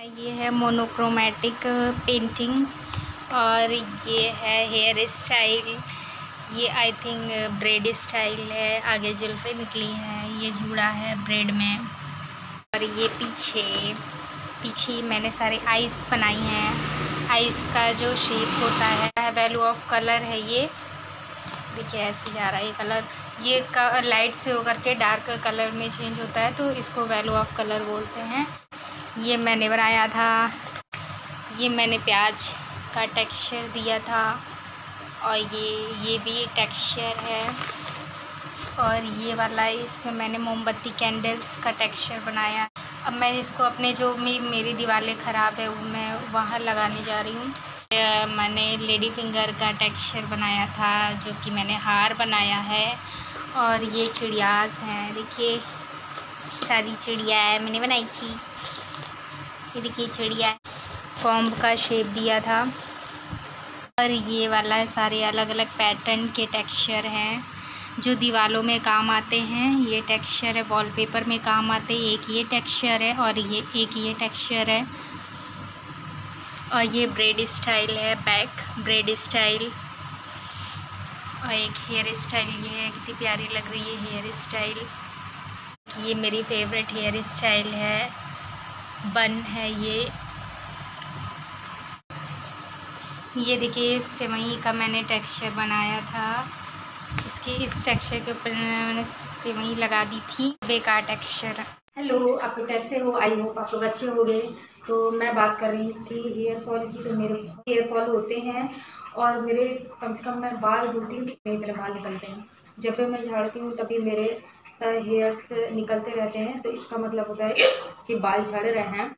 ये है monochromatic painting और ये है हेयर स्टाइल। ये आई थिंक ब्रेड स्टाइल है, आगे जुल्फ़े निकली हैं, ये जूड़ा है ब्रेड में। और ये पीछे मैंने सारे आइस बनाई हैं। आइस का जो शेप होता है वैल्यू ऑफ कलर है। ये देखिए ऐसे जा रहा है ये कलर, ये लाइट से होकर के डार्क कलर में चेंज होता है, तो इसको वैल्यू ऑफ कलर बोलते हैं। ये मैंने बनाया था, ये मैंने प्याज का टेक्सचर दिया था और ये भी टेक्सचर है। और ये वाला इसमें मैंने मोमबत्ती कैंडल्स का टेक्सचर बनाया। अब मैंने इसको अपने जो मेरी दीवारें ख़राब है वो मैं वहाँ लगाने जा रही हूँ। मैंने लेडी फिंगर का टेक्सचर बनाया था जो कि मैंने हार बनाया है। और ये चिड़ियाज़ हैं, देखिए सारी चिड़िया है मैंने बनाई थी। ये देखिए चिड़िया, कॉम्ब का शेप दिया था। और ये वाला सारे अलग अलग पैटर्न के टेक्सचर हैं जो दीवारों में काम आते हैं। ये टेक्सचर है, वॉलपेपर में काम आते हैं। एक ये टेक्सचर है और एक ये टेक्सचर है। और ये ब्रेड स्टाइल है, बैक ब्रेड स्टाइल। और एक हेयर स्टाइल ये है, कितनी प्यारी लग रही है हेयर स्टाइल। ये मेरी फेवरेट हेयर स्टाइल है, बन है ये देखिए सेवई का मैंने टेक्सचर बनाया था। इस टेक्सचर के ऊपर मैंने सेवई लगा दी थी, बेकार टेक्सचर। हेलो, आप लोग कैसे हो? आई होप आप लोग अच्छे होंगे। तो मैं बात कर रही थी हेयर फॉल की। तो मेरे हेयर फॉल होते हैं और मेरे कम से कम मैं बाल धोती हूँ तो मेरे बाल निकलते हैं। जब भी मैं झाड़ती हूँ तभी मेरे हेयर्स निकलते रहते हैं। तो इसका मतलब होता है कि बाल झड़ रहे हैं।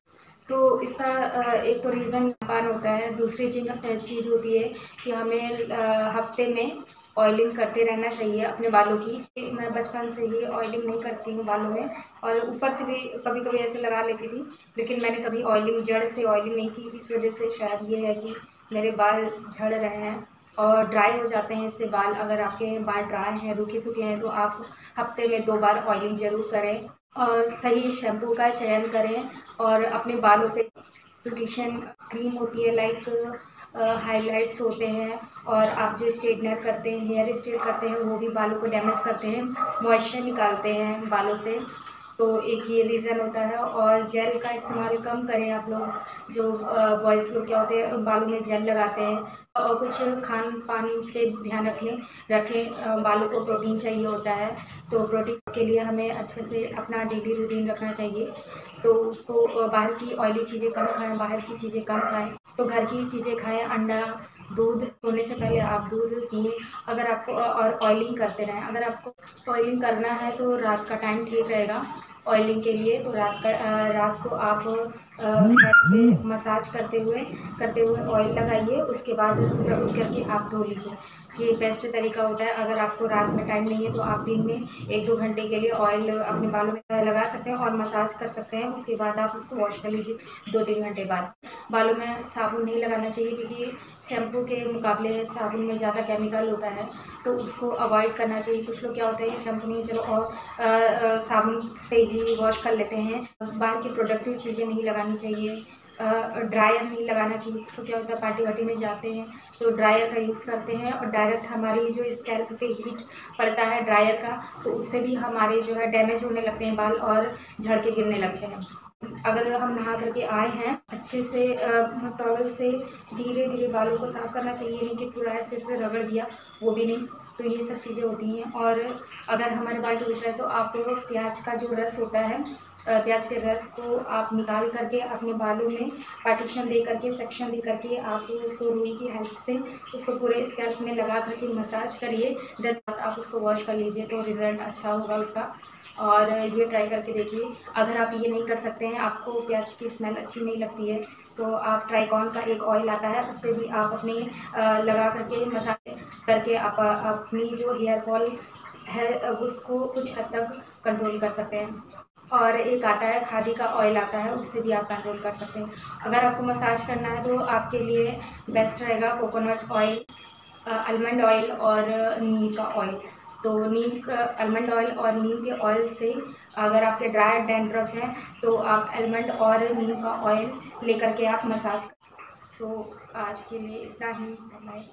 तो इसका एक तो रीज़न पान होता है। दूसरी चीज़ होती है कि हमें हफ्ते में ऑयलिंग करते रहना चाहिए अपने बालों की। मैं बचपन से ही ऑयलिंग नहीं करती हूँ बालों में, और ऊपर से भी कभी कभी ऐसे लगा लेती थी, लेकिन मैंने कभी ऑयलिंग जड़ से ऑयलिंग नहीं की। इस वजह से शायद ये है कि मेरे बाल झड़ रहे हैं और ड्राई हो जाते हैं इससे बाल। अगर आपके बाल ड्राई हैं, रूखे सूखे हैं, तो आप हफ्ते में 2 बार ऑयलिंग ज़रूर करें और सही शैम्पू का चयन करें। और अपने बालों पे ब्यूटिशियन क्रीम होती है, लाइक हाइलाइट्स होते हैं, और आप जो स्ट्रेटनर करते हैं, हेयर स्ट्रेट करते हैं, वो भी बालों को डैमेज करते हैं, मॉइस्चर निकालते हैं बालों से। तो एक ये रीज़न होता है। और जेल का इस्तेमाल कम करें आप लोग। जो बॉयज़ लोग क्या होते हैं बालों में जेल लगाते हैं। और कुछ खान पान पे ध्यान रखें। बालों को प्रोटीन चाहिए होता है, तो प्रोटीन के लिए हमें अच्छे से अपना डेली रूटीन रखना चाहिए। तो उसको बाहर की ऑयली चीज़ें कम खाएं, बाहर की चीज़ें कम खाएं, तो घर की चीज़ें खाएं। अंडा, दूध, सोने से पहले आप दूध पिए अगर आपको। और ऑयलिंग करते रहें। अगर आपको ऑयलिंग करना है तो रात का टाइम ठीक रहेगा ऑयलिंग के लिए। तो रात को आप हेड पे मसाज करते हुए ऑयल लगाइए। उसके बाद सुबह उठ करके आप धो लीजिए। ये बेस्ट तरीका होता है। अगर आपको रात में टाइम नहीं है तो आप दिन में 1-2 घंटे के लिए ऑयल अपने बालों में लगा सकते हैं और मसाज कर सकते हैं। उसके बाद आप उसको वॉश कर लीजिए 2-3 घंटे बाद। बालों में साबुन नहीं लगाना चाहिए, क्योंकि शैम्पू के मुकाबले साबुन में ज़्यादा केमिकल होता है, तो उसको अवॉइड करना चाहिए। कुछ लोग क्या होता है कि शैम्पू नहीं, चलो और साबुन से ही वॉश कर लेते हैं। बाहर की प्रोडक्टिव चीज़ें नहीं लगानी चाहिए। ड्रायर नहीं लगाना चाहिए। तो क्या होता है पार्टी वार्टी में जाते हैं तो ड्रायर का यूज़ करते हैं, और डायरेक्ट हमारी जो स्कैल्प पे हीट पड़ता है ड्रायर का, तो उससे भी हमारे जो है डैमेज होने लगते हैं बाल और झड़ के गिरने लगते हैं। अगर हम नहा करके आए हैं, अच्छे से टॉवल से धीरे धीरे बालों को साफ़ करना चाहिए, नहीं कि पूरा ऐसे रगड़ दिया, वो भी नहीं। तो ये सब चीज़ें होती हैं। और अगर हमारे बाल टूट रहे हैं तो आप प्याज का जो रस होता है, प्याज के रस को आप निकाल करके अपने बालों में पार्टीशन दे करके, सेक्शन दे करके, आप उसको रुई की हेल्प से उसको पूरे स्कैल्प में लगा करके मसाज करिए। देन आप उसको वॉश कर लीजिए, तो रिज़ल्ट अच्छा होगा उसका। और ये ट्राई करके देखिए। अगर आप ये नहीं कर सकते हैं, आपको प्याज की स्मेल अच्छी नहीं लगती है, तो आप ट्राइकॉन का एक ऑयल आता है, उससे भी आप अपने लगा करके मसाज करके आप अपनी जो हेयर फॉल है उसको कुछ हद तक कंट्रोल कर सकते हैं। और एक आता है खादी का ऑयल आता है, उससे भी आप कंट्रोल कर सकते हैं। अगर आपको मसाज करना है तो आपके लिए बेस्ट रहेगा कोकोनट ऑयल, आलमंड ऑयल और नीम का ऑयल। तो नीम का आलमंड ऑयल और नीम के ऑयल से अगर आपके ड्राई डैंड्रफ है तो आप आलमंड और नीम का ऑयल लेकर के आप मसाज। सो आज के लिए इतना ही। बाय।